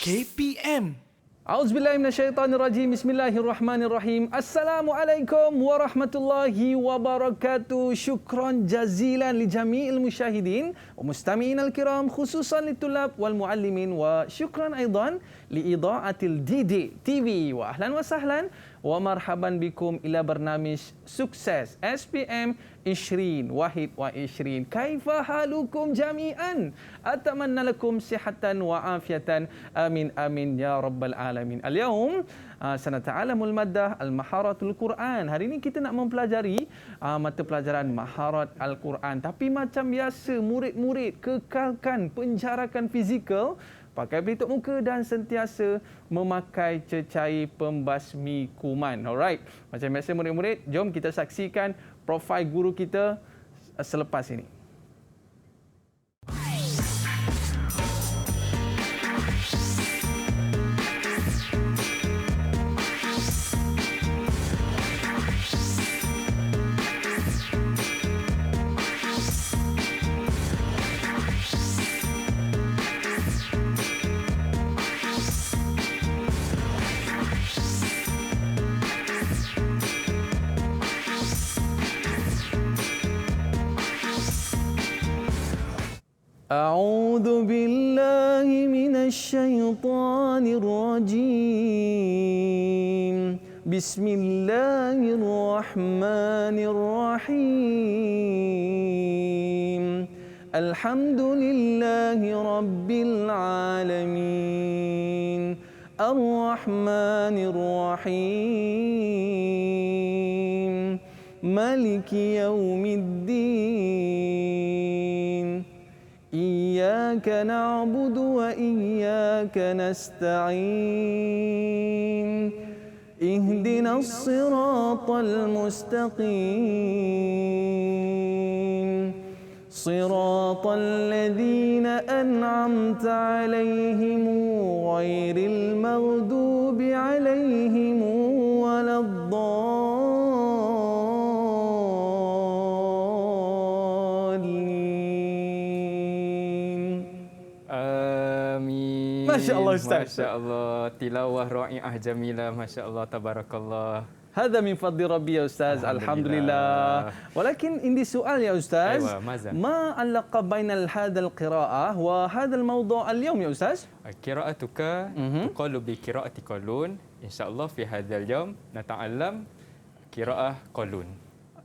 KPM. A'udzubillahi minasyaitonirrajim. Bismillahirrahmanirrahim. Assalamualaikum warahmatullahi wabarakatuh. Syukran jazilan li jami'il musyahidin wa mustami'in al-kiram khususan litulab wal muallimin wa syukran aidan li idha'atil DD TV wa ahlan wa sahlan wa marhaban bikum ila barnamij sukses SPM 20 wahid wa 20. Kaifa halukum jami'an? Atamanna lakum sihatan wa afiatan. Amin amin ya rabbal alamin. Al-yawm sanata'alamul maddah al-maharatul Quran. Hari ini kita nak mempelajari mata pelajaran maharat al-Quran. Tapi macam biasa, murid-murid kekalkan penjarakan fizikal, pakai pelitup muka dan sentiasa memakai cecair pembasmi kuman. Alright. Macam biasa murid-murid, jom kita saksikan profil guru kita selepas ini. أعوذ بالله من الشيطان الرجيم بسم الله الرحمن الرحيم الحمد لله رب العالمين الرحمن الرحيم مالك يوم الدين إياك نعبد وإياك نستعين اهدنا الصراط المستقيم صراط الذين أنعمت عليهم غير المغضوب عليهم ولا Masya Allah Ustaz. Masya Allah. Tilawah ra'i'ah jamilah. Masya Allah. Tabarakallah. Hadha min fadli Rabbi ya Ustaz. Alhamdulillah. Walakin indi soal ya Ustaz. Aywa, maza. Ma alaqa bainal hadal qira'ah wa hadal mawdu' al-yawm ya Ustaz? Qira'atuka tuqalu bi qira'ati qalun. InsyaAllah fi hadzal yawm nata'allam qira'ah qalun.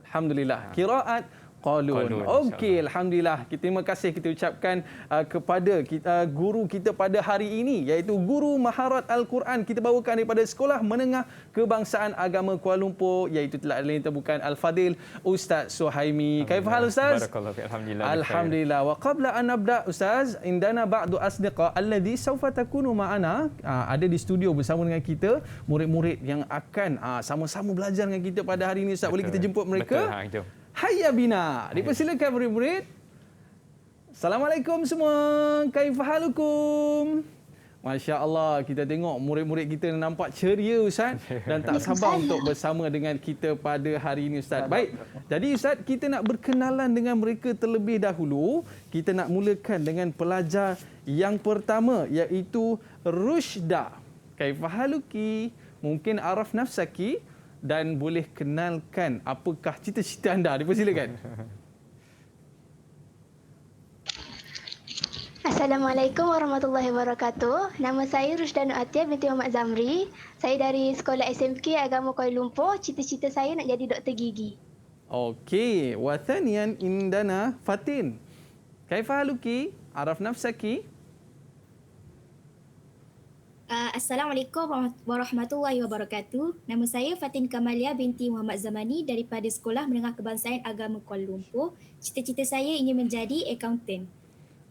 Alhamdulillah. Qira'at Qalun. Okey, alhamdulillah. Terima kasih kita ucapkan kepada guru kita pada hari ini, iaitu guru maharat Al-Quran kita bawakan daripada Sekolah Menengah Kebangsaan Agama Kuala Lumpur, iaitu tidak lain bukan Al-Fadil Ustaz Suhaimi. Kaifahal Ustaz? Barakallahu fi. Alhamdulillah. Alhamdulillah. Wa qabla an nabda Ustaz, indana ba'du asdiqa alladhi sawfa takunu ma'ana, ada di studio bersama dengan kita murid-murid yang akan sama-sama belajar dengan kita pada hari ini Ustaz. Boleh kita jemput mereka? Betul. Jom. Hayya bina. Dipersilakan murid-murid. Assalamualaikum semua. Kaifahalukum? Masya Allah, kita tengok murid-murid kita nampak ceria Ustaz dan tak sabar untuk bersama dengan kita pada hari ini Ustaz. Baik, jadi Ustaz, kita nak berkenalan dengan mereka terlebih dahulu. Kita nak mulakan dengan pelajar yang pertama, iaitu Rushda. Kaifahaluki? Mungkin araf nafsaki? Dan boleh kenalkan apakah cita-cita anda. Dipersilakan. Assalamualaikum warahmatullahi wabarakatuh. Nama saya Rushda Nur Atia binti Muhammad Zamri. Saya dari Sekolah SMK Agama Kuala Lumpur. Cita-cita saya nak jadi doktor gigi. Okey. Wa thaniyan indana Fatin. Kaifa haluki? Araf nafsaki? Assalamualaikum warahmatullahi wabarakatuh. Nama saya Fatin Kamalia binti Muhammad Zamani daripada Sekolah Menengah Kebangsaan Agama Kuala Lumpur. Cita-cita saya ingin menjadi akaunten.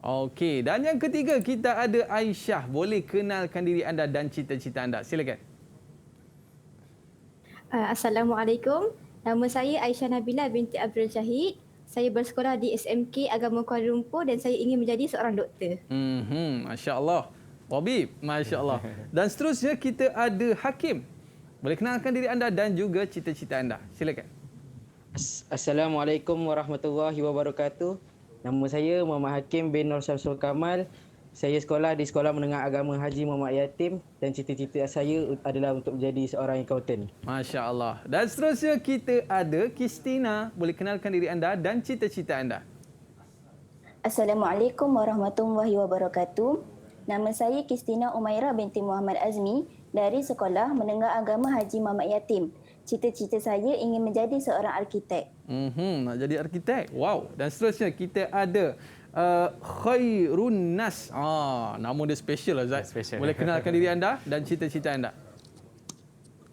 Okey, dan yang ketiga kita ada Aisyah. Boleh kenalkan diri anda dan cita-cita anda. Silakan. Assalamualaikum. Nama saya Aisyah Nabila binti Abdul Syahid. Saya bersekolah di SMK Agama Kuala Lumpur dan saya ingin menjadi seorang doktor. Masya-Allah. Tabib, masya-Allah. Dan seterusnya kita ada Hakim. Boleh kenalkan diri anda dan juga cita-cita anda. Silakan. Assalamualaikum warahmatullahi wabarakatuh. Nama saya Muhammad Hakim bin Nur Syamsul Kamal. Saya sekolah di Sekolah Menengah Agama Haji Muhammad Yatim dan cita-cita saya adalah untuk menjadi seorang akaunten. Masya Allah. Dan seterusnya kita ada Kristina. Boleh kenalkan diri anda dan cita-cita anda. Assalamualaikum warahmatullahi wabarakatuh. Nama saya Kristina Umairah binti Muhammad Azmi dari Sekolah Menengah Agama Haji Muhammad Yatim. Cita-cita saya ingin menjadi seorang arkitek. Nak jadi arkitek. Wow. Dan seterusnya kita ada Khairun Nas. Nama dia special lah, Zat. Special. Boleh kenalkan diri anda dan cita-cita anda.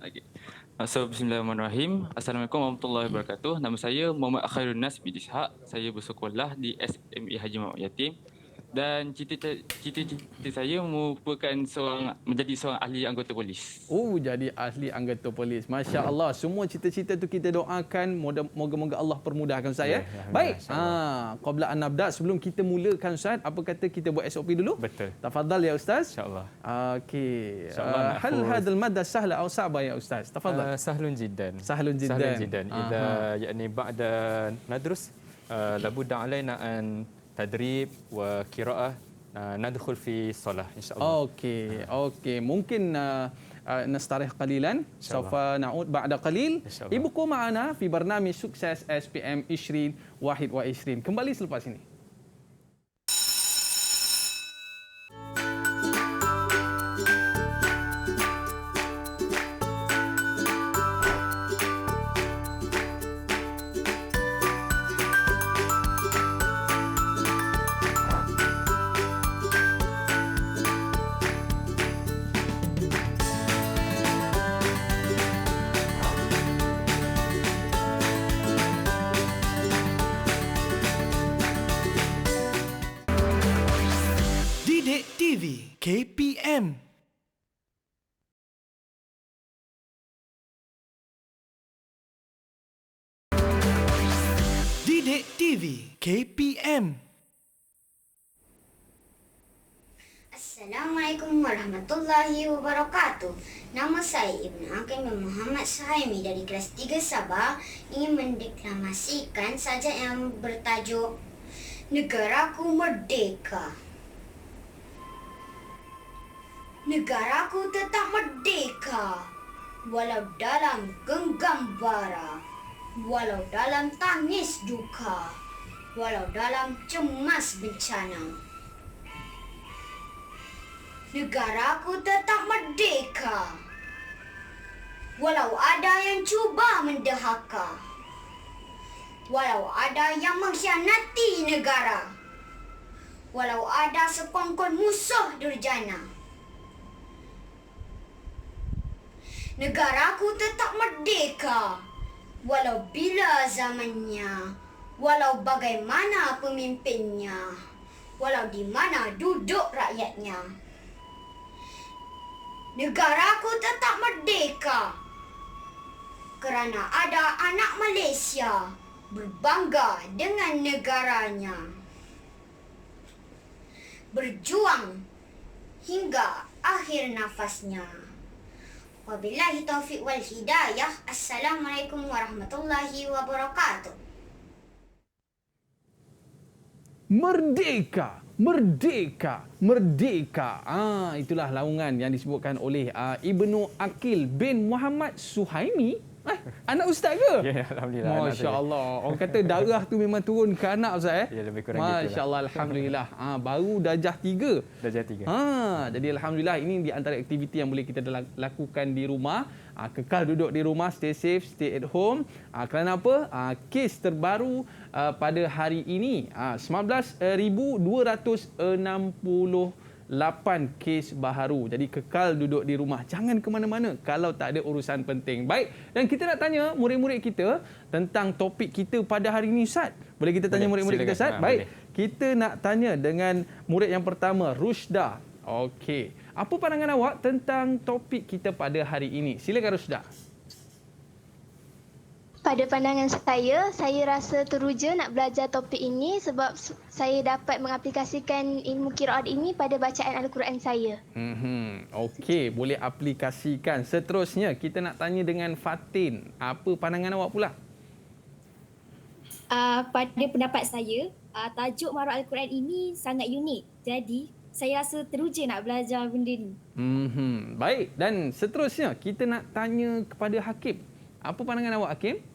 Okay. So, bismillahirrahmanirrahim. Assalamualaikum warahmatullahi wabarakatuh. Nama saya Muhammad Khairun Nas bin Ishaq. Saya bersekolah di SME Haji Muhammad Yatim. Dan cita-cita saya merupakan menjadi seorang ahli anggota polis. Jadi ahli anggota polis. Masya Allah. Semua cita-cita tu kita doakan. Moga-moga Allah permudahkan saya. Baik. Qabla an nabda, sebelum kita mulakan Ustaz, apa kata kita buat SOP dulu? Betul. Tafadhal ya Ustaz. InsyaAllah. Okey. InsyaAllah Hal hadal madda sahla atau sa'ba ya Ustaz? Tafadhal. Sahlun jiddan. Sahlun jiddan. Sahlun jiddan. Idza yani ba'da nadrus labudda alaina an tadrib wa qiraah nadkhul fi solah insyaallah. Okey. Mungkin نستريح قليلا سوف نعود بعد قليل. ابقوا معنا في برنامج سكسس SPM 2021. Kembali selepas ini. TV KPM. Didik TV KPM. Assalamualaikum warahmatullahi wabarakatuh. Nama saya Ibnu Hakim Muhammad Suhaimi dari kelas 3 Sabah ingin mendeklamasikan sajak yang bertajuk Negaraku Merdeka. Negaraku tetap merdeka, walau dalam genggam bara, walau dalam tangis duka, walau dalam cemas bencana. Negaraku tetap merdeka, walau ada yang cuba mendahaka, walau ada yang mengkhianati negara, walau ada sekongkol musuh durjana. Negaraku tetap merdeka, walau bila zamannya, walau bagaimana pemimpinnya, walau di mana duduk rakyatnya. Negaraku tetap merdeka, kerana ada anak Malaysia berbangga dengan negaranya. Berjuang hingga akhir nafasnya. Wabillahi taufiq wal hidayah. Assalamualaikum warahmatullahi wabarakatuh. Merdeka, merdeka, merdeka. Itulah laungan yang disebutkan oleh Ibnu Aqil bin Muhammad Suhaimi. Anak ustaz ke? Ya, alhamdulillah. Masya Allah. Orang kata darah tu memang turun ke anak ustaz Ya, lebih kurang Masya Allah, alhamdulillah. Baru darjah 3. Darjah 3. Jadi alhamdulillah ini di antara aktiviti yang boleh kita lakukan di rumah. Kekal duduk di rumah, stay safe, stay at home. Kerana apa? Kes terbaru pada hari ini 19,268 kes baharu. Jadi kekal duduk di rumah. Jangan ke mana-mana kalau tak ada urusan penting. Baik, dan kita nak tanya murid-murid kita tentang topik kita pada hari ini, Ustaz. Boleh kita tanya murid-murid kita, Ustaz? Baik. Kita nak tanya dengan murid yang pertama, Rushda. Okey. Apa pandangan awak tentang topik kita pada hari ini? Silakan Rushda. Pada pandangan saya rasa teruja nak belajar topik ini sebab saya dapat mengaplikasikan ilmu qiraat ini pada bacaan Al-Quran saya. Okey, boleh aplikasikan. Seterusnya, kita nak tanya dengan Fatin. Apa pandangan awak pula? Pada pendapat saya, tajuk Marah Al-Quran ini sangat unik. Jadi, saya rasa teruja nak belajar benda ni. Baik, dan seterusnya kita nak tanya kepada Hakim. Apa pandangan awak, Hakim?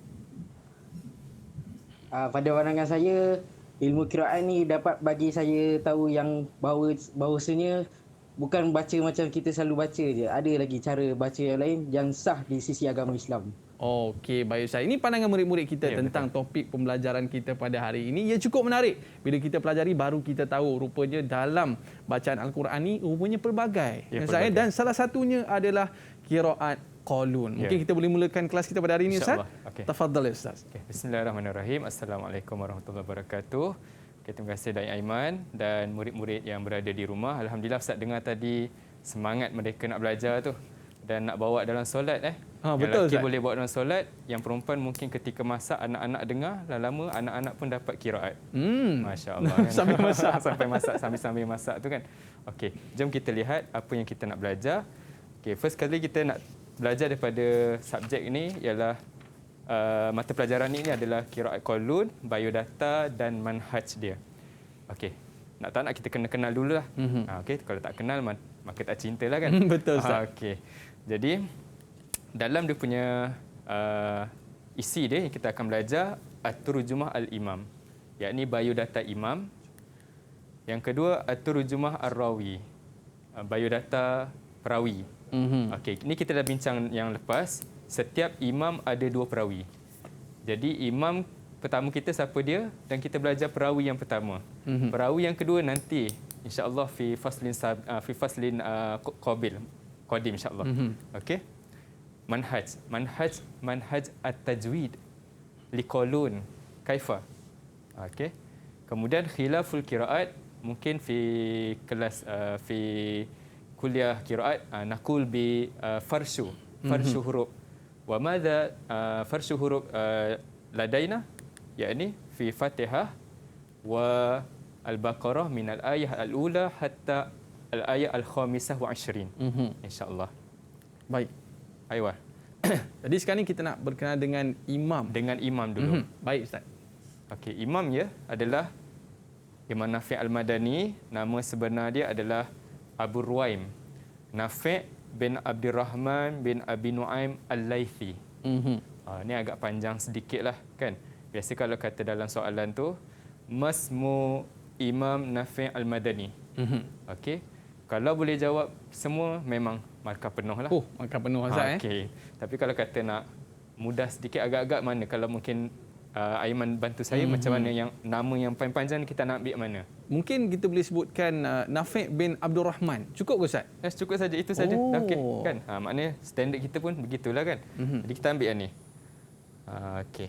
Pada pandangan saya, ilmu qiraat ni dapat bagi saya tahu yang bahawasanya bukan baca macam kita selalu baca je. Ada lagi cara baca yang lain yang sah di sisi agama Islam. Okey, baik Ustaz. Ini pandangan murid-murid kita tentang topik pembelajaran kita pada hari ini. Ia cukup menarik. Bila kita pelajari baru kita tahu rupanya dalam bacaan Al-Quran ni rupanya pelbagai. Pelbagai. Dan salah satunya adalah qiraat qalun. Mungkin kita boleh mulakan kelas kita pada hari ini, Ustaz. Okay. Tafadhal Ustaz. Bismillahirrahmanirrahim. Assalamualaikum warahmatullahi wabarakatuh. Terima kasih Dai Aiman dan murid-murid yang berada di rumah. Alhamdulillah Ustaz dengar tadi semangat mereka nak belajar tu dan nak bawa dalam solat Yang betul, lelaki Ustaz. boleh bawa dalam solat, yang perempuan mungkin ketika masak anak-anak dengar, lama-lama anak-anak pun dapat qiraat. Masya-Allah. Sambil masak. Sambil masak tu kan. Okey, jom kita lihat apa yang kita nak belajar. Okey, first kali kita nak belajar daripada subjek ini ialah mata pelajaran ini adalah qiraat qalun, biodata dan manhaj dia. Okey. Nak tak nak kita kena kenal dululah. Okey, kalau tak kenal maka tak cintalah kan. Betul Ustaz. Okey. Jadi dalam dia punya isi dia yang kita akan belajar at-turjumah al-imam, yakni biodata imam. Yang kedua at-turjumah ar-rawi, biodata perawi. Okey, ini kita dah bincang yang lepas. Setiap imam ada 2 perawi. Jadi imam pertama kita siapa dia dan kita belajar perawi yang pertama. Perawi yang kedua nanti insya-Allah fi faslin qadim insya-Allah. Okey. Manhaj at-tajwid liqalun kaifa. Okey. Kemudian khilaful qiraat mungkin fi kelas fi kuliah qiraat naqul bi farshu huruf. Wa madza farshu huruf ladaina yakni fi Fatihah wa Al-Baqarah min al-ayah al-ula hatta al-ayah al-khamisah wa 20 insya-Allah. Baik. Aywa. Jadi sekarang ni kita nak berkenal dengan imam. Dengan imam dulu. Baik Ustaz. Okey, imam ya adalah Imam Nafi' Al-Madani, nama sebenar dia adalah Abu Ruwaim Nafi' bin Abdurrahman bin Abi Nuaim Al-Laythi. Ni agak panjang sedikit lah kan. Biasa kalau kata dalam soalan tu Masmu Imam Nafi' Al-Madani. Okey. Kalau boleh jawab semua memang markah penuh lah. Markah penuh Ustaz. Okey. Tapi kalau kata nak mudah sedikit agak-agak mana, kalau mungkin Aiman bantu saya macam mana yang nama yang paling panjang kita nak ambil mana? Mungkin kita boleh sebutkan Nafi' bin Abdul Rahman. Cukup ke Ustaz? Cukup saja, itu saja. Okey kan. Maknanya standard kita pun begitulah kan. Jadi kita ambil yang ni. Okey.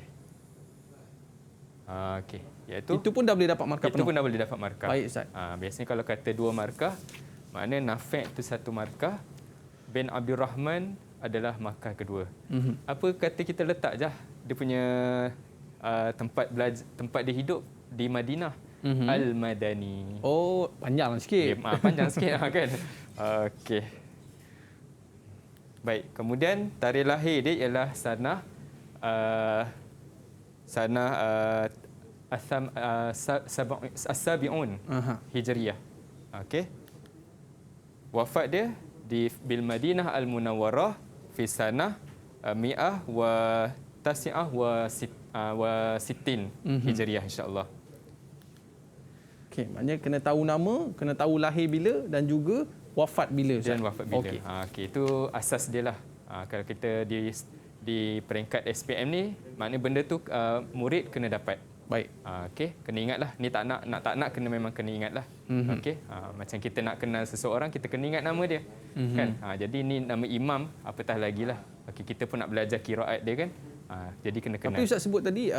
Okey. Itu pun dah boleh dapat markah penuh. Itu pun dah boleh dapat markah. Baik Ustaz. Biasanya kalau kata 2 markah, maknanya Nafi' itu 1 markah, bin Abdul Rahman adalah markah kedua. Apa kata kita letak je dia punya tempat dia hidup di Madinah, Al-Madani. Panjang sikit. Panjang sikit kan. Okey. Baik, kemudian tarikh lahir dia ialah sanah as-sabi'un Hijriyah. Okey. Wafat dia di bil Madinah Al-Munawwarah fi sanah mi'ah wa tasi'ah wa sittin Hijriyah insya-Allah. Okey, maknanya kena tahu nama, kena tahu lahir bila dan juga wafat bila. Dan wafat bila. Okey, itu asas dia lah. Kalau kita di peringkat SPM ni, maknanya benda tu murid kena dapat. Baik. Okey, kena ingatlah. Ni tak nak kena memang kena ingatlah. Okey. Macam kita nak kenal seseorang, kita kena ingat nama dia. Kan? Jadi ni nama imam, apatah lagi lah. Okey, kita pun nak belajar qiraat dia kan. Jadi kena kenal. Tapi Ustaz sebut tadi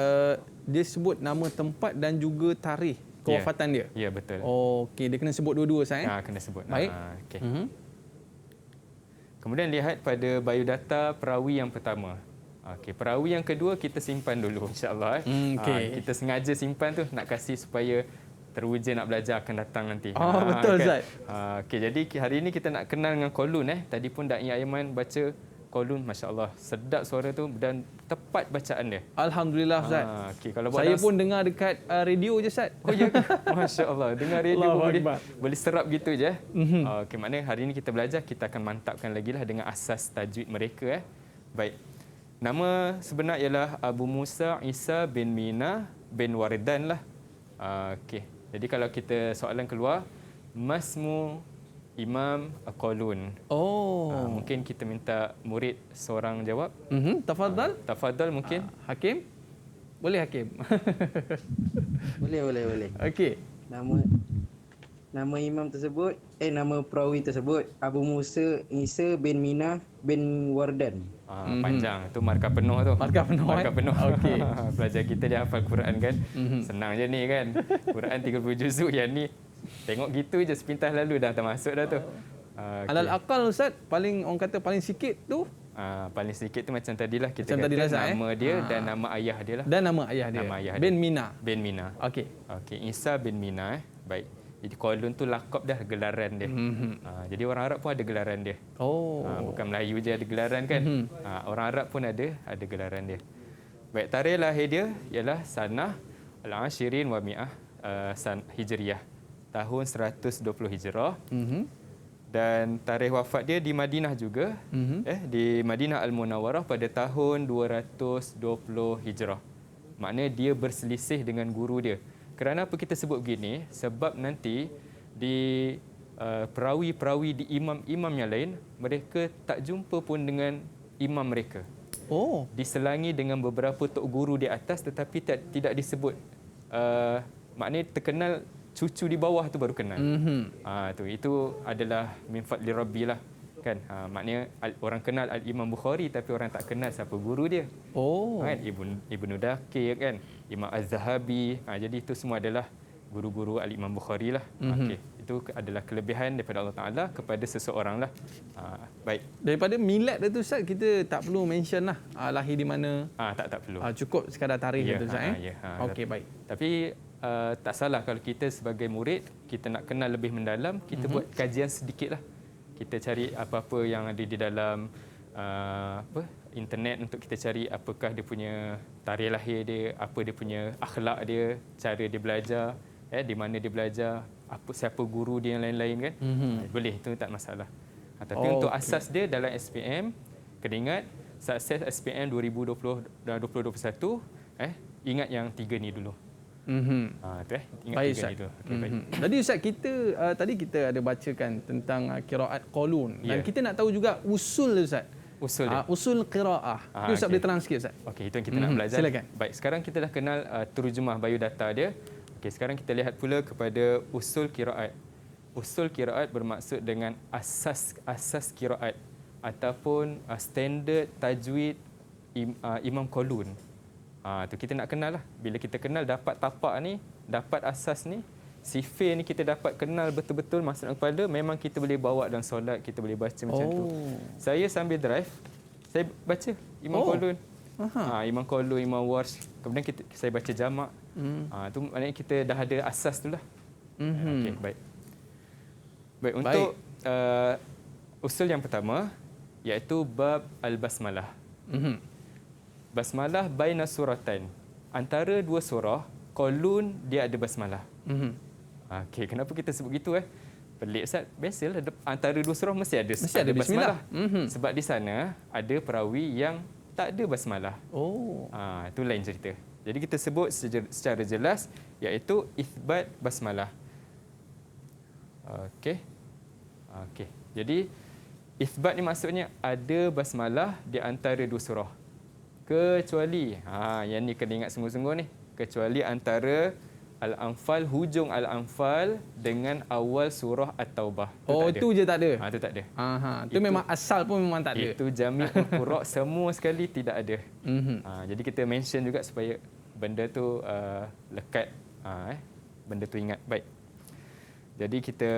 dia sebut nama tempat dan juga tarikh kewafatan dia. Ya, betul. Okey, dia kena sebut dua-dua Ustaz kena sebut. Baik. Okey. Kemudian lihat pada biodata perawi yang pertama. Okey, perawi yang kedua kita simpan dulu insya-Allah. Kita sengaja simpan tu nak kasih supaya teruja nak belajar akan datang nanti. Betul Ustaz. Okey, jadi hari ini kita nak kenal dengan qalun Tadi pun Dai Aiman baca Qalun, masya-Allah, sedap suara tu dan tepat bacaan dia. Alhamdulillah Ustaz. Okey, kalau buat Saya pun dengar dekat radio je Ustaz. Oh ya, masya-Allah, dengar radio Allahu boleh, Akbar. boleh serap gitu je. Okey, maknanya hari ini kita belajar, kita akan mantapkan lagi lah dengan asas tajwid mereka. Baik. Nama sebenar ialah Abu Musa Isa bin Mina bin Waridan lah. Okey. Jadi kalau kita soalan keluar, Masmu Imam Qalun. Oh. Mungkin kita minta murid seorang jawab. Tafadhal. Tafadhal mungkin. Hakim? Boleh Hakim? Boleh. Okey. Nama imam tersebut, nama perawi tersebut Abu Musa Isa bin Mina bin Wardan. Panjang. Itu markah penuh tu. Markah penuh. Markah penuh. Okey. Pelajar kita dia hafal Quran kan. Senang je ni kan. Quran 30 juzuk, yang ni tengok gitu je sepintas lalu dah termasuk dah tu. Alal aqal Ustaz, paling orang kata paling sikit tu paling sedikit tu macam tadilah kita macam kata tadilah, nama dia dan nama ayah dia lah. Dan nama ayah dia. Nama ayah bin dia. Mina. Bin Mina. Okey. Okey, Isa bin Mina. Baik. Jadi Qalun tu lakab dah, gelaran dia. Jadi orang Arab pun ada gelaran dia. Oh. Bukan Melayu je ada gelaran kan. Orang Arab pun ada gelaran dia. Baik, tarikh lahir dia ialah Sanah Al-Ashirin wa Mi'ah Hijriyah. Tahun 120 Hijrah. Dan tarikh wafat dia di Madinah juga. Di Madinah Al-Munawwarah pada tahun 220 Hijrah. Maknanya dia berselisih dengan guru dia. Kerana apa kita sebut begini? Sebab nanti di perawi-perawi di imam-imam yang lain, mereka tak jumpa pun dengan imam mereka. Oh. Diselangi dengan beberapa tok guru di atas tetapi tidak disebut. Maknanya terkenal cucu di bawah tu baru kenal. Itu adalah min fadli rabbi lah. Kan? Maknanya orang kenal Al-Imam Bukhari tapi orang tak kenal siapa guru dia. Oh. Kan? Ibnu Daqir kan, Imam Az-Zahabi. Jadi itu semua adalah guru-guru Al-Imam Bukhari lah. Okey, itu adalah kelebihan daripada Allah Taala kepada seseorang lah. Baik. Daripada milad dia tu Ustaz, kita tak perlu mention lah lahir di mana. Tak perlu. Cukup sekadar tarikh ya, tu Ustaz. Okey, baik. Tapi tak salah kalau kita sebagai murid, kita nak kenal lebih mendalam, kita buat kajian sedikit lah. Kita cari apa-apa yang ada di dalam internet untuk kita cari apakah dia punya tarikh lahir dia, apa dia punya akhlak dia, cara dia belajar, di mana dia belajar, siapa guru dia yang lain-lain kan. Boleh, itu tak masalah. Tapi untuk asas dia dalam SPM, kena ingat sukses SPM 2020 dan 2021, ingat yang 3 ni dulu. Ingat baik, 3 ni dulu. Okay, baik. Jadi Ustaz, tadi kita ada bacakan tentang qiraat Qalun dan kita nak tahu juga usul Ustaz. Usul dia. Usul qiraah. Ustaz boleh terang sikit Ustaz? Okey, itu yang kita nak belajar. Silakan. Baik, sekarang kita dah kenal terjemah biodata dia. Okey, sekarang kita lihat pula kepada usul qiraat. Usul qiraat bermaksud dengan asas qiraat ataupun standard tajwid Imam Qalun. Tu kita nak kenal lah. Bila kita kenal, dapat tapak ni, dapat asas ni, sifir ni kita dapat kenal betul-betul masuk dalam kepala, memang kita boleh bawa dalam solat, kita boleh baca macam tu. Saya sambil drive, saya baca Imam Qalun. Imam Qalun, Imam Warsh. Kemudian saya baca jamak. Tu maknanya kita dah ada asas tu lah. Okey, baik. Baik, untuk usul yang pertama, iaitu bab Al-Basmalah. Basmalah baina suratan. Antara dua surah, Qalun dia ada basmalah. Okey, kenapa kita sebut gitu Pelik Ustaz. Biasalah antara dua surah mesti ada basmalah. Sebab di sana ada perawi yang tak ada basmalah. Itu lain cerita. Jadi kita sebut secara jelas iaitu itsbat basmalah. Okey. Jadi itsbat ni maksudnya ada basmalah di antara dua surah. Kecuali, yang ni kena ingat sungguh-sungguh ni. Kecuali antara Al-Anfal, hujung Al-Anfal dengan awal surah At-Taubah. Itu je tak ada? Itu tak ada. Itu memang asal pun memang tak ada? Itu Jami'ul Qura' semua sekali tidak ada. Jadi kita mention juga supaya benda tu lekat. Benda tu ingat. Baik. Jadi kita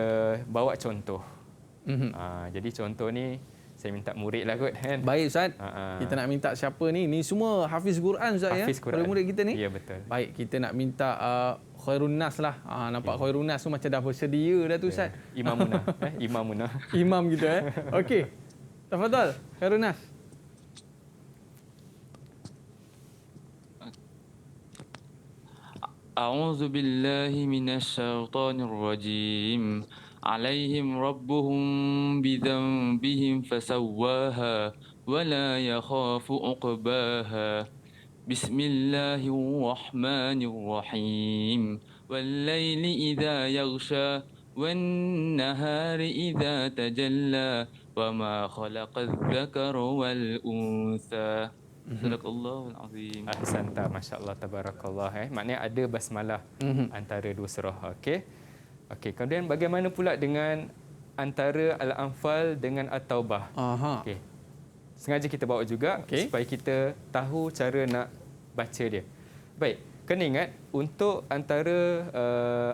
bawa contoh. Jadi contoh ni, saya minta murid lah kot kan. Baik Ustaz. Kita nak minta siapa ni? Ni semua hafiz Quran Ustaz Hafiz Quran. Kalau murid kita ni. Ya, betul. Baik, kita nak minta Khairun Nas lah. Nampak Khairun Nas tu macam dah bersedia dah tu Ustaz. Imam Munah. Imam Munah. Imam kita Okey. Tafadhal Khairun Nas. أعوذ بالله من الشيطان الرجيم عليهم ربهم بذنبهم فسواها ولا يخاف عقباها بسم الله الرحمن الرحيم والليل إذا يغشى والنهار إذا تجلى وما خلق الذكر والأنثى Sadaqallahul Azim. Ahsanta, masya-Allah, tabarakallah. Maknanya ada basmalah antara dua surah. Okey. Okey, kemudian bagaimana pula dengan antara Al-Anfal dengan At-Taubah? Okey. Sengaja kita bawa juga supaya kita tahu cara nak baca dia. Baik, kena ingat untuk antara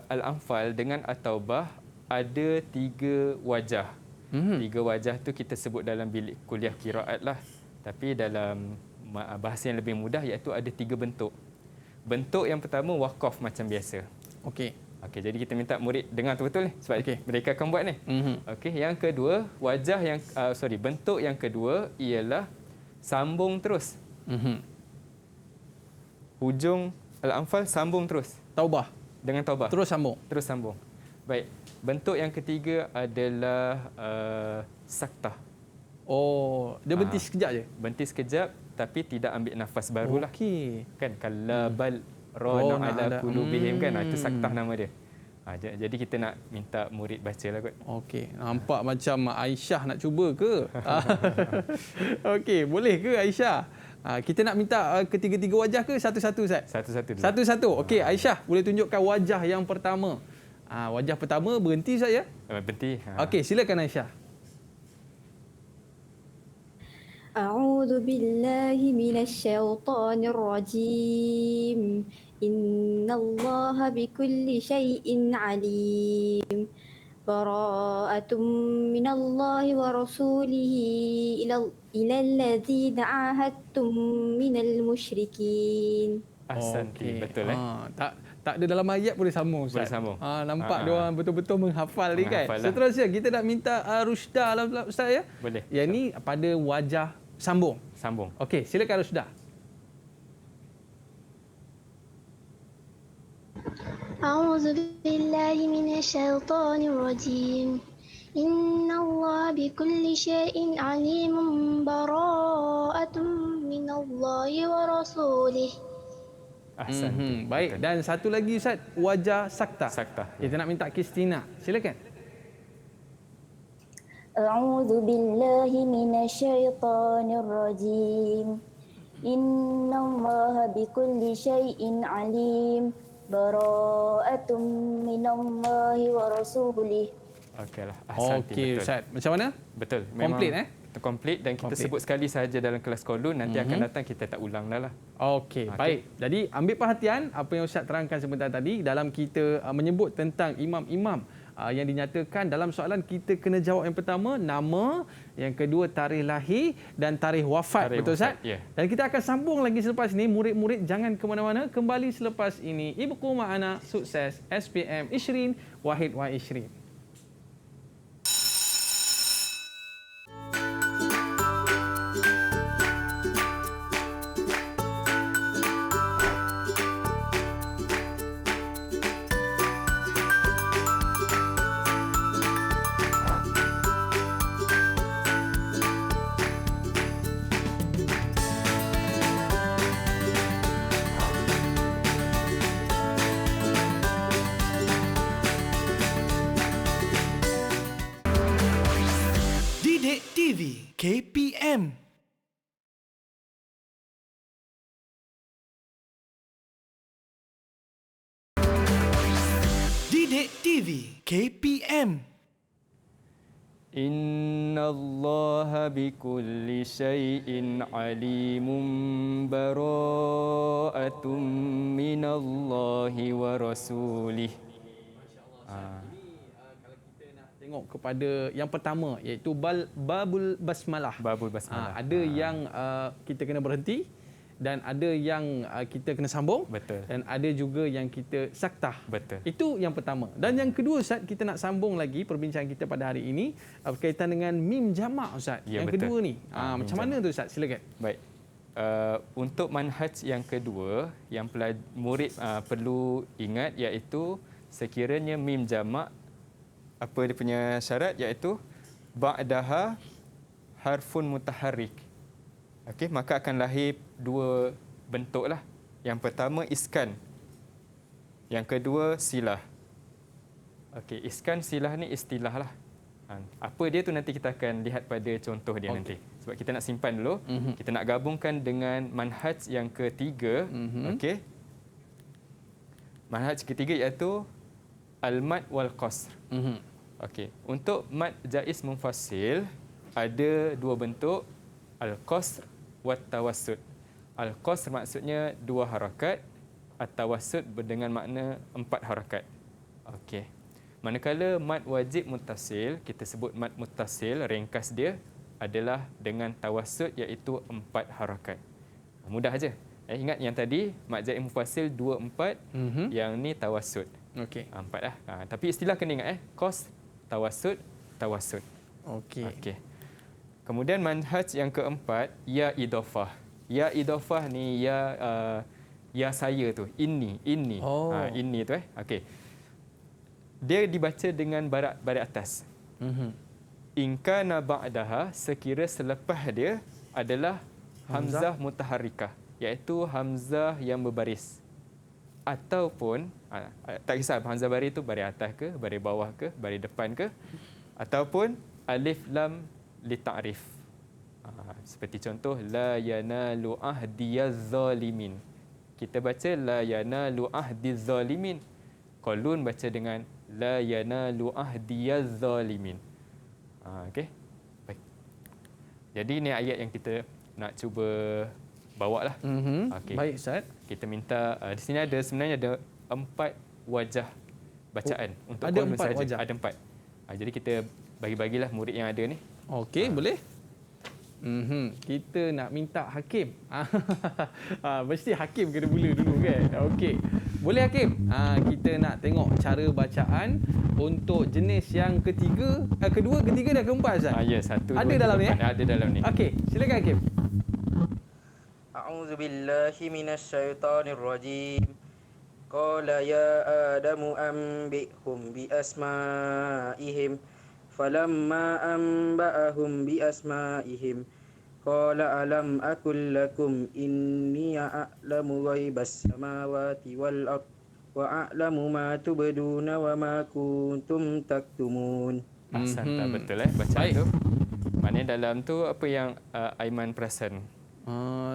Al-Anfal dengan At-Taubah ada 3 wajah. 3 wajah tu kita sebut dalam bilik kuliah qiraat lah. Tapi dalam bahasa yang lebih mudah iaitu ada 3 bentuk. Bentuk yang pertama waqaf macam biasa. Okey. Okey, jadi kita minta murid dengar tu betul ni sebab mereka akan buat ni. Okey, yang kedua wajah yang bentuk yang kedua ialah sambung terus. Hujung Al-Anfal sambung terus. Taubah dengan Taubah. Terus sambung. Terus sambung. Baik. Bentuk yang ketiga adalah saktah. Oh, dia berhenti sekejap je. Berhenti sekejap tapi tidak ambil nafas barulah. Okey. Kan kalla bal rana ala qulubihim kan, itu saktah nama dia. Jadi kita nak minta murid bacalah kot. Okey, nampak macam Aisyah nak cuba ke? Okey, boleh ke Aisyah? Kita nak minta ketiga-tiga wajah ke satu-satu Ustaz? Satu-satu. Satu-satu. Okey, Aisyah boleh tunjukkan wajah yang pertama. Wajah pertama berhenti Ustaz ya? Berhenti. Okey, silakan Aisyah. أعوذ بالله من الشيطان الرجيم إن الله بكل شيء عليم براءة من الله ورسوله إلى الذين عاهدتم من المشركين. Ahsanti, betul Tak ada dalam ayat boleh sambung Ustaz. Boleh sambung. Nampak dia orang betul-betul menghafal ni kan. Seterusnya kita nak minta Rushda lah Ustaz ya. Boleh. Yang ni pada wajah sambung. Sambung. Okey, silakan Rushda. أعوذ بالله من الشيطان الرجيم إن الله بكل شيء عليم براءة من الله ورسوله. Baik, dan satu lagi Ustaz, wajah sakta. Kita nak minta Kristina. Silakan. أعوذ بالله من الشيطان الرجيم إن الله بكل شيء عليم براءة من الله ورسوله. Okeylah. Okey Ustaz. Macam mana? Betul. Komplit Komplit dan kita sebut sekali sahaja dalam kelas kolon, nanti akan datang kita tak ulang dah lah. Okey, baik. Jadi ambil perhatian apa yang Ustaz terangkan sebentar tadi dalam kita menyebut tentang imam-imam yang dinyatakan dalam soalan. Kita kena jawab yang pertama nama, yang kedua tarikh lahir dan tarikh wafat. Betul Ustaz? Ya. Dan kita akan sambung lagi selepas ini. Murid-murid jangan ke mana-mana, kembali selepas ini. Ibku ma'ana sukses SPM Ishrin Wahid wa Ishrin. TV KPM. Didik TV KPM. Innallaha bikulli syai'in alimun bara'atum minallahi wa rasulih. Tengok kepada yang pertama iaitu babul basmalah. Babul basmalah. Ada yang kita kena berhenti dan ada yang kita kena sambung. Betul. Dan ada juga yang kita saktah. Betul. Itu yang pertama. Dan yang kedua Ustaz, kita nak sambung lagi perbincangan kita pada hari ini berkaitan dengan mim jamak Ustaz. Ya, yang betul. kedua ni. Macam mana tu Ustaz? Silakan. Baik. untuk manhaj yang kedua yang murid perlu ingat iaitu sekiranya mim jamak, apa dia punya syarat iaitu ba'daha harfun mutaharrik. Okey, maka akan lahir dua bentuk lah. Yang pertama iskan. Yang kedua silah. Okey, iskan silah ni istilah lah. Apa dia tu nanti kita akan lihat pada contoh dia nanti. Sebab kita nak simpan dulu, kita nak gabungkan dengan manhaj yang ketiga. Okey. Manhaj ketiga iaitu al-mad wal qasr. Okey, untuk mad jaiz munfasil ada dua bentuk, al-qasr wa tawassut. Al-qasr maksudnya 2 harakat, at-tawassut dengan makna 4 harakat. Okey. Manakala mad wajib muttasil, kita sebut mad muttasil, ringkas dia adalah dengan tawassut iaitu 4 harakat. Mudah aja. Ingat yang tadi mad jaiz munfasil 2 4, yang ni tawassut. Okey. 4 lah. Tapi istilah kena ingat qasr, tawassut, tawassut. Okey. Okey. Kemudian manhaj yang keempat, ya idhafah. Ya idhafah ni ya saya tu, ini. Ini tu Okey. Dia dibaca dengan baris atas. In kana ba'daha, sekira selepas dia adalah hamzah mutaharrikah, iaitu hamzah yang berbaris. Ataupun tak kisah hamzah baris tu baris atas ke, baris bawah ke, baris depan ke, ataupun alif lam li ta'rif. Seperti contoh la yanalu ahdiyaz zalimin. Kita baca la yanalu ahdiz zalimin. Qalun baca dengan la yanalu ahdiyaz zalimin. Okey. Baik. Jadi ini ayat yang kita nak cuba bawa lah. Okay. Baik Ustaz. Kita minta di sini sebenarnya ada 4 wajah bacaan untuk ada Qur'an 4 saja. wajah. Ada 4. Jadi kita bagi-bagilah murid yang ada ni. Okey, boleh. Kita nak minta Hakim. Mesti Hakim kena mula dulu kan. Okey. Boleh Hakim? Kita nak tengok cara bacaan untuk jenis yang ketiga, kedua, ketiga dan keempat Ustaz. Ya, satu. Ada dalam ni Ada dalam ni. Okey, silakan Hakim. A'udzu billahi minasyaitonir rajim. Qala ya Adamu anbi'hum bi asma'ihim. Falamma anba'ahum bi asma'ihim qala alam aqul lakum inni a'lamu ghaibas samawati wal ard wa a'lamu ma tubduna wa ma kuntum taktumun. Ahsan, betul bacaan tu. Maknanya dalam tu apa yang Aiman perasan?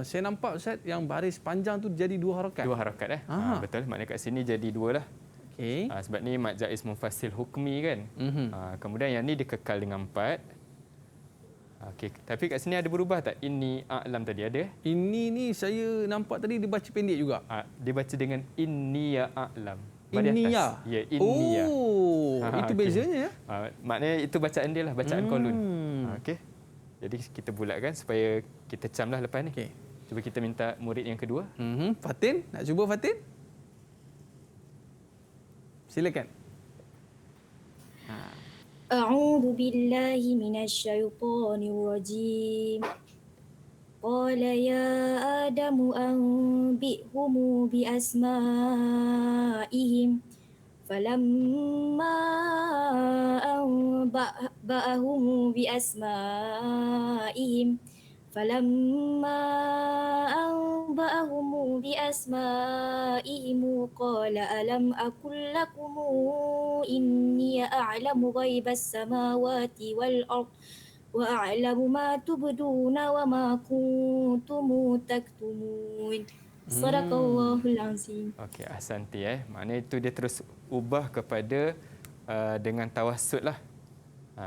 Saya nampak Ustaz yang baris panjang tu jadi 2 harakat. 2 harakat betul. Maknanya kat sini jadi 2 lah. Okay. Sebab ni mad jaiz munfasil hukmi kan. Kemudian yang ni dikekal dengan 4. Okey, tapi kat sini ada berubah tak? Inni a'lam tadi ada? Ini ni saya nampak tadi dia baca pendek juga. Dia baca dengan inni ya a'lam. Inniya. Ya, inniya. Itu bezanya ya. Maknanya itu bacaan dia lah, bacaan kolun. Okey. Jadi kita bulatkan supaya kita camlah lepas ni. Okey. Cuba kita minta murid yang kedua. Fatin, nak cuba Fatin? Silakan. A'udzu billahi minasyaitonir rajim. Qala ya Adamu anbi'hum bi asma'ihim. Falamma anba'ahum bi asma'ihim. Falamma anba'ahum bi asma'ihim qala alam aqul lakum inni a'lamu ghaibas samawati wal ard wa a'lamu ma tubduna wa ma kuntum taktumun. Sadaqallahul azim. Okey, ahsanti Maknanya itu dia terus ubah kepada dengan tawassut lah.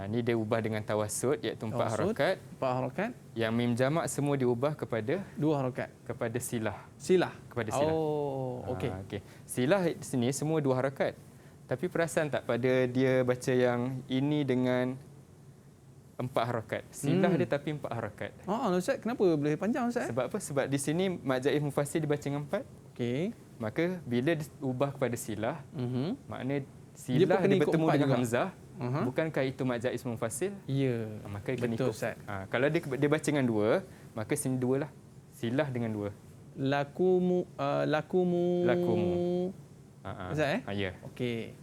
Ni dia ubah dengan tawassut iaitu 4 harakat. 4 harakat. Yang mim jamak semua diubah kepada 2 harakat. Kepada silah. Kepada silah. Okey. Okey. Silah di sini semua 2 harakat. Tapi perasan tak pada dia baca yang ini dengan 4 harakat. Silah dia tapi 4 harakat. Ustaz, kenapa boleh panjang Ustaz? Sebab apa? Sebab di sini mad jaiz munfasil dibaca dengan 4. Okey. Maka bila diubah kepada silah, maknanya silah dia bertemu dengan hamzah. Bukankah itu mad jaiz munfasil? Ya. Maka kena betul ikut. Ustaz. Kalau dia baca dengan 2, maka sini 2 lah. Silah dengan 2. Lakumu. Lakumu. Ustaz Ya. Okey.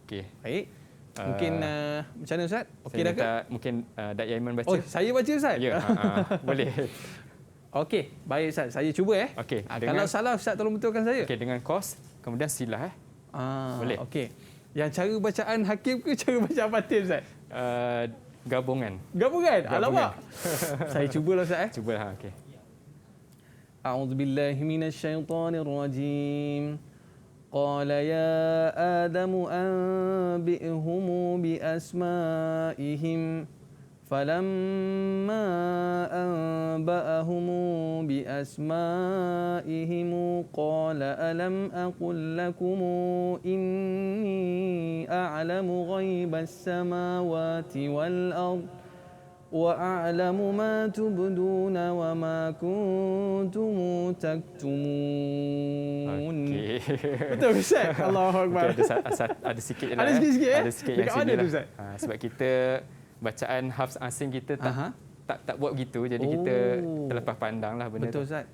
Okey. Baik. Mungkin macam mana Ustaz? Okey dah ke? Mungkin Dak Yaiman baca. Oh, saya baca Ustaz? Ya, boleh. Okey, baik Ustaz. Saya cuba Okey. Kalau salah Ustaz tolong betulkan saya. Okey, dengan kos, kemudian silah boleh. Okey. Yang cara bacaan Hakim ke cara bacaan Fatin Ustaz? Gabungan. Gabungan? Alamak. Saya cubalah Ustaz Cubalah, okey. A'udzubillahi minasyaitonirrajim. قال يا آدم أنبئهم بأسمائهم فلما أنبأهم بأسمائهم قال ألم أقل لكم إني أعلم غيب السماوات والأرض وأعلم ما تبدون وما كنتم تكتمون. Okey. Betul Ustaz? Allahu Akbar. Okay, ada sikit je lah. Ada sikit-sikit Ada sikit yang dekat mana sini tu lah. Ustaz? Sebab kita bacaan hafs asing kita tak buat begitu, jadi kita terlepas pandang lah benda betul tu. Ustaz.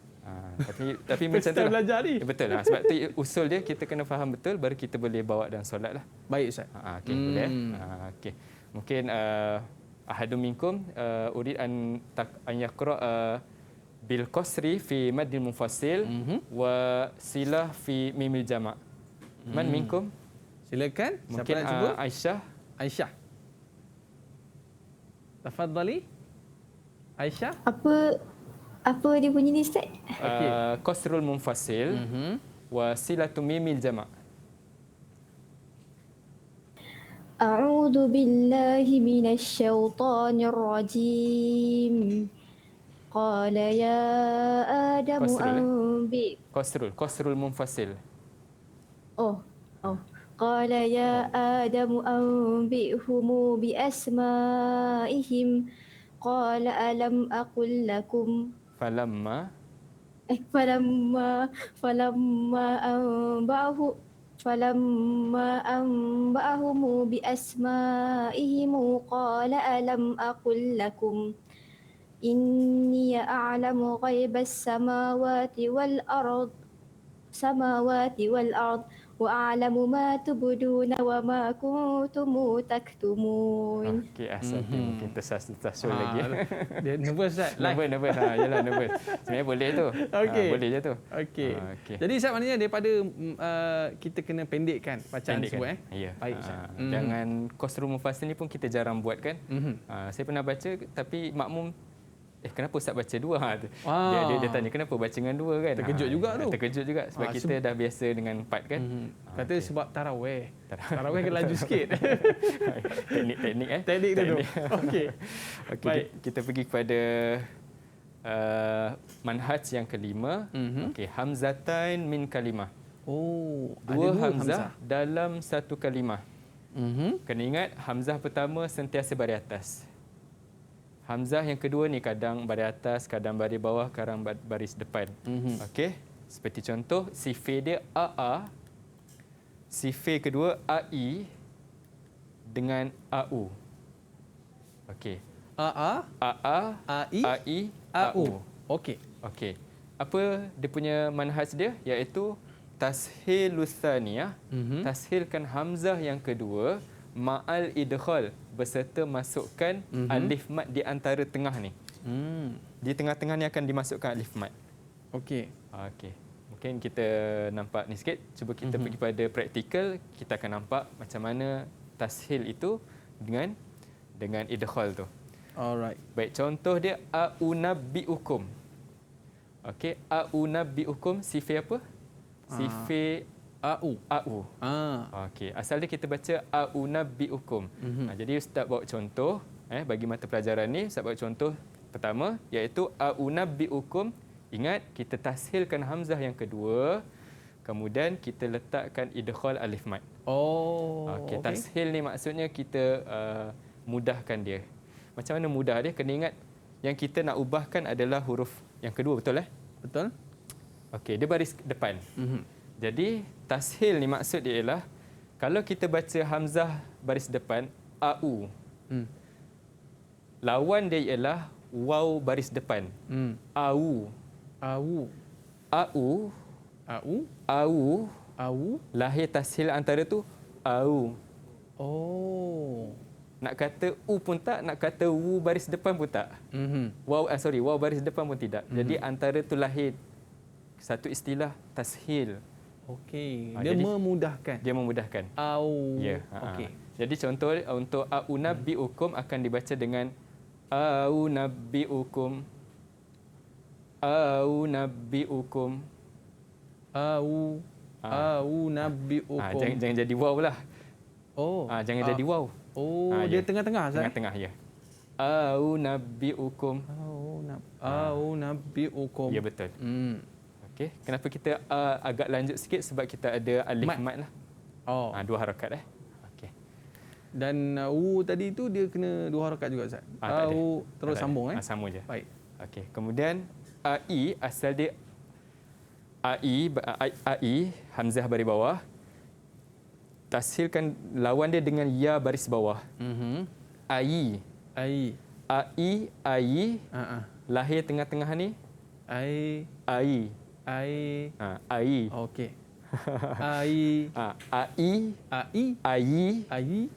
Tapi macam tu lah. belajar ni. Betul lah. Sebab tu usul dia kita kena faham betul baru kita boleh bawa dalam solat lah. Baik Ustaz. Okey, boleh. Okey. Mungkin ahadun minkum urid an yaqra bil qasri fi maddil munfasil wa silah fi mimil jama'. Man minkum? Silakan. Mungkin Siapa nak cuba? Aisyah. Tafadhali. Aisyah. Apa dia bunyi ni Ustaz? Qasrul munfasil wa silatu mimil jama'. أعوذ بالله من الشيطان الرجيم قال يا آدم أنبئ Qasrul munfasil. قال يا آدم أنبئهم بأسمائهم قال ألم أقل لكم فلما أنبأهم بأسمائهم قال ألم أقل لكم إني أعلم غيب السماوات والأرض وأعلم ما تبدون وما كنتم تكتمون. Okey, mungkin tersasul lagi. Dia nervous Ustaz. Nervous. Yalah nervous. Sebenarnya boleh tu. Boleh je tu. Okey. Jadi Ustaz maknanya daripada kita kena pendekkan bacaan tersebut Ya. Baik Ustaz. Dengan qasrul munfasil ni pun kita jarang buat kan. Saya pernah baca tapi makmum kenapa Ustaz baca 2? Dia tanya kenapa baca dengan 2 kan. Terkejut juga tu. Terkejut juga sebab kita dah biasa dengan 4 kan. Kata sebab tarawih. Tarawih kan laju sikit. Teknik Teknik dulu. Okey. Okey, kita pergi kepada manhaj yang kelima. Okey, hamzatain min kalimah. Dua hamzah dalam satu kalimah. Kena ingat hamzah pertama sentiasa baris atas. Hamzah yang kedua ni kadang baris atas, kadang baris bawah, kadang baris depan. Okey. Seperti contoh sifir dia AA, sifir kedua AI dengan AU. Okey. AA, AI, AU. Okey. Okey. Apa dia punya manhaj dia? Iaitu tashilus tsaniyah. Tashilkan hamzah yang kedua ma'al idkhal berserta masukkan alif mat di antara tengah ni. Di tengah-tengah ni akan dimasukkan alif mat. Okey. Okey. Mungkin kita nampak ni sikit. Cuba kita pergi pada praktikal, kita akan nampak macam mana tashil itu dengan idkhal tu. Alright. Baik, contoh dia aunabbiukum. Okey, aunabbiukum sifir apa? Sifir AU. Okey, asal dia kita baca aunabbiukum. Jadi ustaz bawa contoh bagi mata pelajaran ni, ustaz bawa contoh pertama iaitu aunabbiukum. Ingat kita tashilkan hamzah yang kedua, kemudian kita letakkan idkhal alif mat. Okey, tashil ni maksudnya kita mudahkan dia. Macam mana mudah dia? Kena ingat yang kita nak ubahkan adalah huruf yang kedua, betul Betul. Okey, dia baris depan. Jadi tashil ni maksud dia ialah kalau kita baca hamzah baris depan AU. Lawan dia ialah waw baris depan. AU. Au. Au. Au. Au. Au. Lahir tashil antara tu au. Oh. Nak kata u pun tak, nak kata wu baris depan pun tak. Waw baris depan pun tidak. Jadi antara tu lahir satu istilah tashil. Okey, Ah, dia jadi- memudahkan. Dia memudahkan. Au. Ya. Okey. Jadi contoh untuk au nabbiukum akan dibaca dengan au nabbiukum. Au nabbiukum. Au. Au nabbiukum. Jangan jadi waw lah. Oh. Jangan jadi waw. Oh, ya. dia tengah-tengah Ustaz. Tengah-tengah ya. Au nabbiukum. Au nabbiukum. Ya betul. Okey, kenapa kita agak lanjut sikit sebab kita ada alif mat lah. Oh. 2 harakat Okey. Dan u tadi tu dia kena 2 harakat juga Ustaz. Tak ada. Au terus Tak ada. sambung Sambung je. Baik. Okey, kemudian ai asal dia ai hamzah baris bawah. Tashilkan lawan dia dengan ya baris bawah. Ai. Ai. Ai. Lahir tengah-tengah ni Ai. ai. Ai. Ai. Okey. Ai. Ai. Ai. Ai. Ai.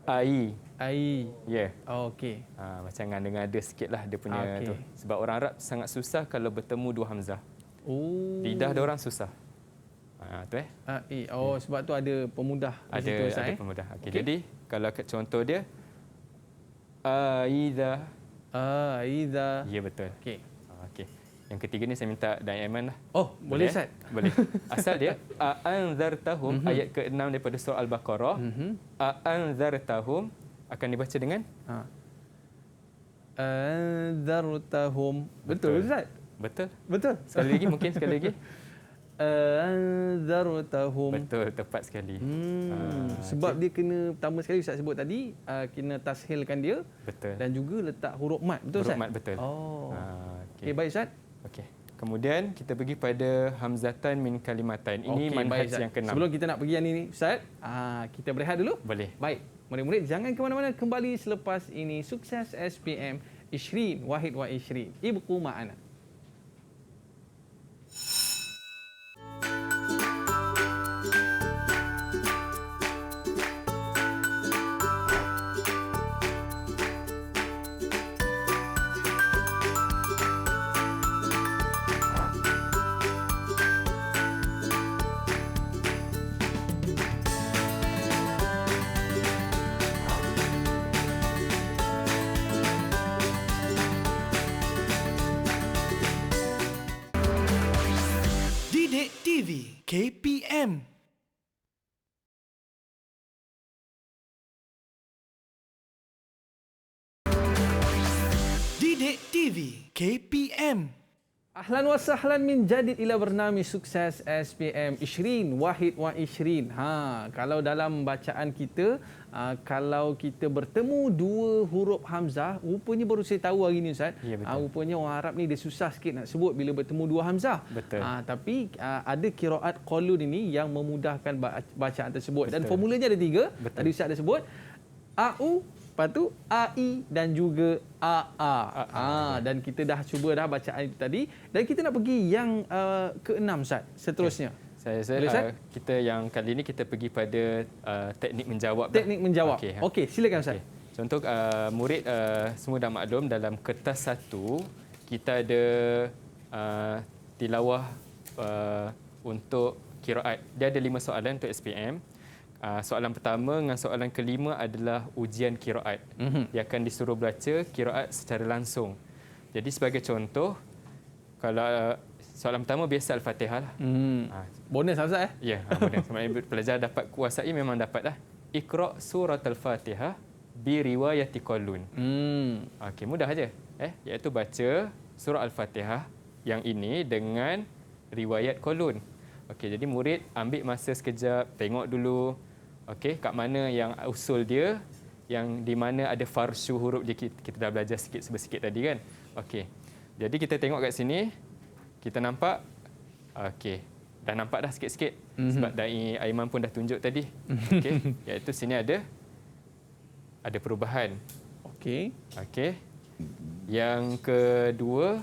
Ai. Ai. Ya. Okey. Macam ngada-ngada sikitlah dia punya tu. Okey. Sebab orang Arab sangat susah kalau bertemu 2 hamzah. Oh. Lidah dia orang susah. Tu Ai. Oh, sebab tu ada pemudah di situ Ustaz. ada pemudah. Okey. Jadi kalau contoh dia aiza. Aiza. Ya betul. Okey. Okey. Yang ketiga ni saya minta Dai Aiman lah. Oh, boleh Ustaz? Boleh. Asal dia anzartahum ayat ke-6 daripada surah Al-Baqarah. Anzartahum akan dibaca dengan Anzartahum. Betul Ustaz? Betul. Betul. Sekali lagi mungkin sekali lagi. Anzartahum. Betul, tepat sekali. Sebab dia kena pertama sekali Ustaz sebut tadi kena tashilkan dia. Betul. Dan juga letak huruf mat. Betul Ustaz? Huruf mat betul. Oh. Okey. Baik Ustaz. Okey. Kemudian kita pergi pada hamzatan min kalimatan. Ini manhaj yang ke-6. Sebelum kita nak pergi yang ini Ustaz, kita berehat dulu. Boleh. Baik. Murid-murid jangan ke mana-mana, kembali selepas ini. Sukses SPM Ishrin Wahid wa Ishrin. Ibku ma'ana. Didik TV KPM. Didik TV KPM. Ahlan wa sahlan min jadid ila bernami sukses SPM Ishrin Wahid wa Ishrin. Kalau dalam bacaan kita, kalau kita bertemu 2 huruf hamzah, rupanya baru saya tahu hari ni Ustaz. Ya, betul. Rupanya orang Arab ni dia susah sikit nak sebut bila bertemu 2 hamzah. Betul. Tapi ada qiraat qalun ini yang memudahkan bacaan tersebut. Dan Betul. formulanya ada 3. Betul. Tadi Ustaz ada sebut au, lepas tu AI dan juga AA. Dan kita dah cuba dah bacaan itu tadi. Dan kita nak pergi yang ke-6 Ustaz, seterusnya. Saya kita yang kali ini kita pergi pada teknik menjawab. Teknik menjawab. Okey, silakan Ustaz. Contoh murid semua dah maklum dalam kertas 1 kita ada tilawah untuk qiraat. Dia ada 5 soalan untuk SPM. Soalan pertama dengan soalan kelima adalah ujian qiraat. Dia akan disuruh baca qiraat secara langsung. Jadi sebagai contoh, kalau soalan pertama biasa Al-Fatihah lah. Bonus Ustaz Ya, bonus. Maksudnya pelajar dapat kuasai memang dapat lah. Iqra' surat Al-Fatihah bi riwayati qalun. Okey, mudah aja. Iaitu baca surah Al-Fatihah yang ini dengan riwayat qalun. Okey, jadi murid ambil masa sekejap, tengok dulu. Okey, kat mana yang usul dia, yang di mana ada farsyu huruf dia, kita dah belajar sikit tadi kan. Okey. Jadi kita tengok kat sini, kita nampak okey, dah nampak dah sikit-sikit sebab Dai Aiman pun dah tunjuk tadi. Okey, iaitu sini ada perubahan. Okey. Okey. Yang kedua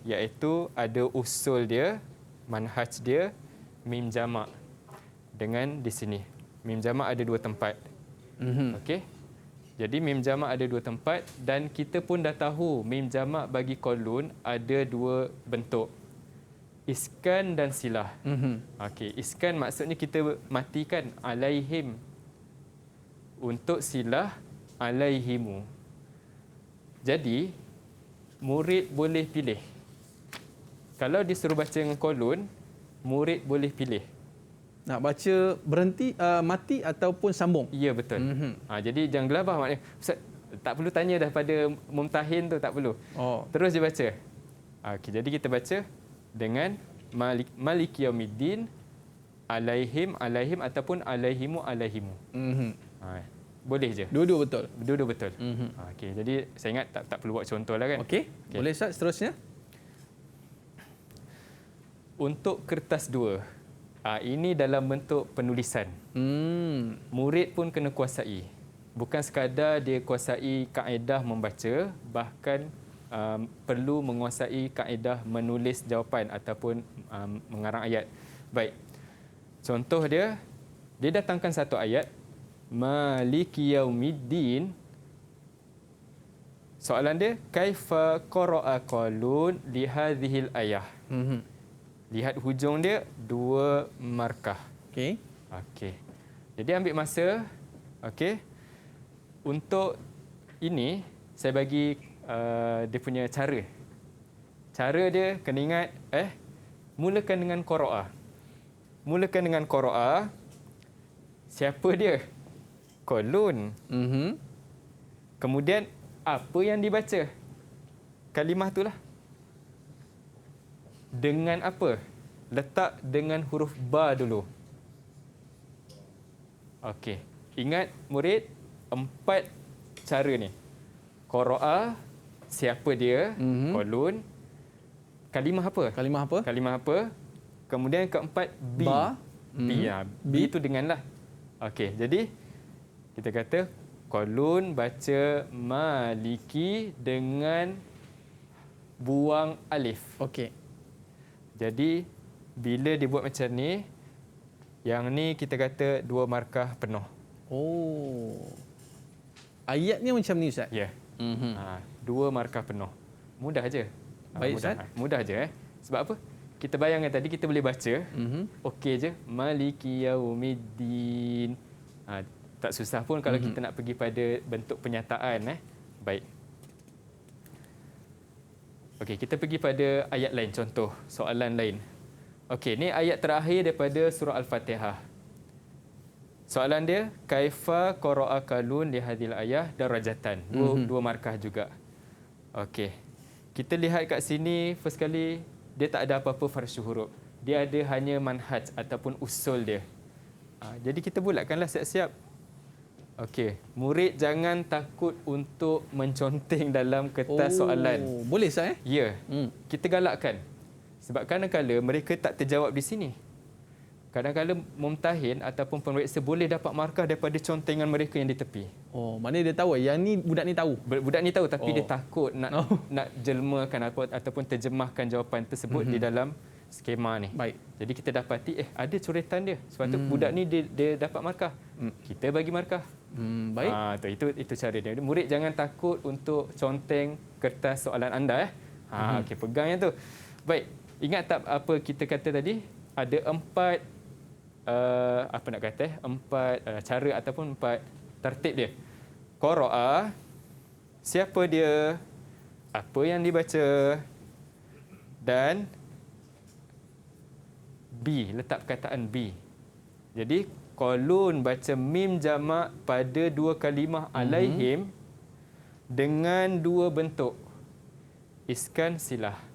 iaitu ada usul dia, manhaj dia, mim jamak. Dengan di sini. Mim jamak ada 2 tempat. Okey. Jadi mim jamak ada 2 tempat dan kita pun dah tahu mim jamak bagi kolun ada 2 bentuk. Iskan dan silah. Okey, iskan maksudnya kita matikan alaihim. Untuk silah alaihimu. Jadi murid boleh pilih. Kalau disuruh baca dengan kolon, murid boleh pilih. Nak baca berhenti, mati ataupun sambung. Ya, betul. Jadi jangan gelabah maknanya. Ustaz, tak perlu tanya dah pada mumtahin tu, tak perlu. Terus je baca. Okey, jadi kita baca dengan Maliki Yaumiddin alaihim ataupun alaihimu. Boleh je. Dua-dua betul. Dua-dua betul. Okey, jadi saya ingat tak perlu buat contoh lah kan. Okey. Boleh Ustaz seterusnya? Untuk kertas 2. Ini dalam bentuk penulisan. Murid pun kena kuasai. Bukan sekadar dia kuasai kaedah membaca, bahkan perlu menguasai kaedah menulis jawapan ataupun mengarang ayat. Baik. Contoh dia datangkan satu ayat, Maliki Yaumiddin. Soalan dia, kaifa qara'a qalun li hadhil ayah. Lihat hujung dia 2 markah. Okey. Jadi ambil masa. Okey. Untuk ini saya bagi dia punya cara. Cara dia kena ingat mulakan dengan qara'a. Mulakan dengan qara'a. Siapa dia? Kolun. Kemudian apa yang dibaca? Kalimah itulah. Dengan apa? Letak dengan huruf ba dulu. Okey. Ingat murid 4 cara ni. Qara'a, siapa dia? Kolun. Kalimah apa? Kalimah apa? Kemudian keempat bi. Ba. Bi itu denganlah. Okey, jadi kita kata kolun baca maliki dengan buang alif. Okey. Jadi bila dibuat macam ni, yang ni kita kata 2 markah penuh. Ayatnya macam ni Ustaz? Ya. 2 markah penuh. Mudah aje. Baik Ustaz. Mudah aje Sebab apa? Kita bayangkan tadi kita boleh baca. Okey je. Maliki Yaumiddin. Tak susah pun kalau kita nak pergi pada bentuk penyataan. Baik. Okey, kita pergi pada ayat lain, contoh soalan lain. Okey, ni ayat terakhir daripada surah Al-Fatihah. Soalan dia, kaifa qara'a qalun li hadhil ayah darajatan. 2 markah juga. Okey. Kita lihat kat sini first kali dia tak ada apa-apa farsyu huruf. Dia ada hanya manhaj ataupun usul dia. Jadi kita bulatkanlah siap-siap. Okey, murid jangan takut untuk menconteng dalam kertas soalan. Boleh Ustaz Ya. Kita galakkan. Sebab kadang-kadang mereka tak terjawab di sini. Kadang-kadang mumtahin ataupun pemeriksa boleh dapat markah daripada contengan mereka yang di tepi. Maknanya dia tahu yang ni budak ni tahu. Budak ni tahu tapi dia takut nak jelmakan ataupun terjemahkan jawapan tersebut di dalam skema ni. Baik. Jadi kita dapati ada coretan dia. Sebab tu budak ni dia dapat markah. Kita bagi markah. Baik. Itu cara dia. Murid jangan takut untuk conteng kertas soalan anda. Okey, pegang yang tu. Baik. Ingat tak apa kita kata tadi? Ada 4 4 cara ataupun 4 tertib dia. Qara'a, siapa dia? Apa yang dibaca? Dan B, letak perkataan B. Jadi qalun baca mim jamak pada 2 kalimah alaihim dengan 2 bentuk. Iskan, silah.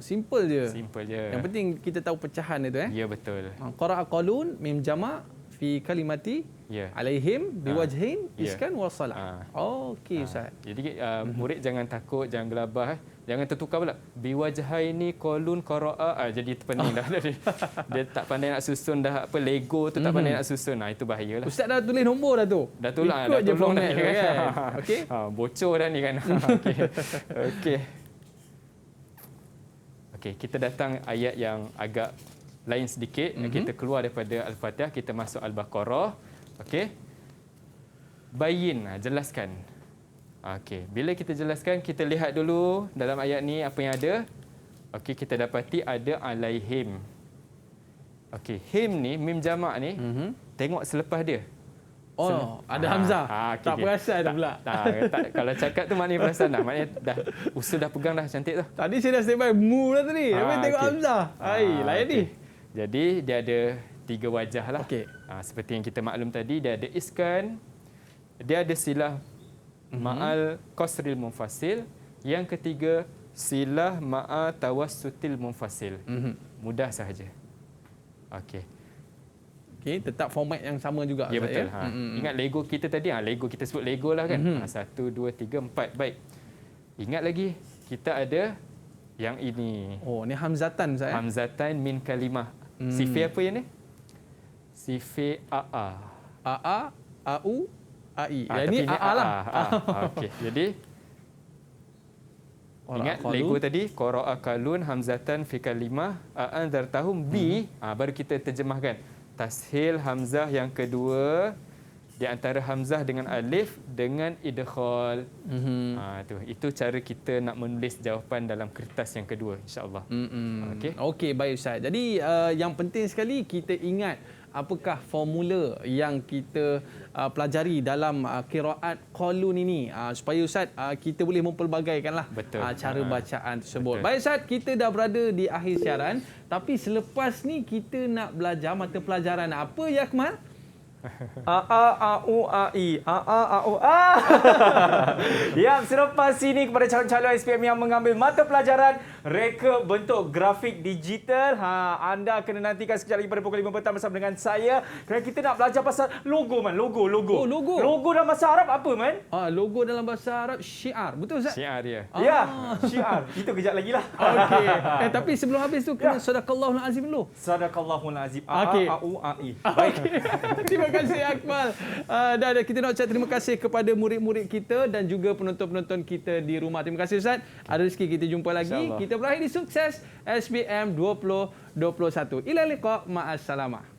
Simple je. Simple je. Yang penting kita tahu pecahan dia tu Ya, betul. Qara'a qalun mim jamak fi kalimati Ya. alaihim biwajhin Ya. iskan wa salah. Okey Ustaz. Jadi murid jangan takut, jangan gelabah. Jangan tertukar pula. Biwajhaini kolun qara'a. Jadi terpening dah. Dia tak pandai nak susun dah apa Lego tu tak pandai nak susun. Itu bahayalah. Ustaz dah tulis nombor dah tu. Dah tolong Ikut je tolong format dah tu kan. Okey. Bocor dah ni kan. Okey. Okey. Okey, kita datang ayat yang agak lain sedikit. Kita keluar daripada Al-Fatihah, kita masuk Al-Baqarah. Okey. Bayin, jelaskan. Okey, bila kita jelaskan, kita lihat dulu dalam ayat ni apa yang ada. Okey, kita dapati ada alaihim. Okey, him ni, mim jamak ni, tengok selepas dia. Oh, ada hamzah. Okay, tak perasan dah pula. Kalau cakap tu maknanya perasan dah. Maknanya dah usul dah pegang dah cantik tu. Tadi saya dah standby mu lah tadi. Tapi tengok hamzah. Lain ni. Jadi dia ada 3 wajah lah. Okey. Seperti yang kita maklum tadi, dia ada iskan, dia ada silah ma'al qasril munfasil, yang ketiga silah ma'a tawassutil munfasil. Mudah sahaja. Okey. Okey, tetap format yang sama juga. Ya betul. Ingat Lego kita tadi, Lego kita sebut Lego lah kan. 1 2 3 4. Baik. Ingat lagi kita ada yang ini. Oh, ni hamzatan Ustaz. Hamzatan min kalimah. Sifir apa yang ni? Sifir AA. AA, AU, AI. Yang ni Tapi AA lah. Okey. Jadi ingat Lego tadi, qara'a kalun hamzatan fi kalimah anzartahum bi. Baru kita terjemahkan. Tashil hamzah yang kedua di antara hamzah dengan alif dengan idkhal. Itu cara kita nak menulis jawapan dalam kertas yang kedua, insya-Allah. Okey, baik Ustaz. Jadi yang penting sekali kita ingat apakah formula yang kita pelajari dalam qiraat qalun ini supaya Ustaz kita boleh mempelbagaikanlah cara bacaan tersebut. Baik Ustaz, kita dah berada di akhir siaran, tapi selepas ni kita nak belajar mata pelajaran apa ya Akmal? A U A I Ya, selepas ini kepada calon-calon SPM yang mengambil mata pelajaran reka bentuk grafik digital, anda kena nantikan sekejap lagi pada pukul 5 petang bersama dengan saya kerana kita nak belajar pasal logo man, logo. Oh, logo. Logo dalam bahasa Arab apa man? Logo dalam bahasa Arab syiar. Betul Ustaz? Syiar dia. Ya, syiar. Itu kejap lagi lah. Okey. Tapi sebelum habis tu kena sadaqallahul azim dulu. Sadaqallahul azim. Okey. A U A I. Baik. Terima kasih Akmal. Dan kita nak ucap terima kasih kepada murid-murid kita dan juga penonton-penonton kita di rumah. Terima kasih Ustaz. Ada rezeki kita jumpa lagi. Kita berakhir di sukses SBM 2021. Ila liqa, ma'assalamah.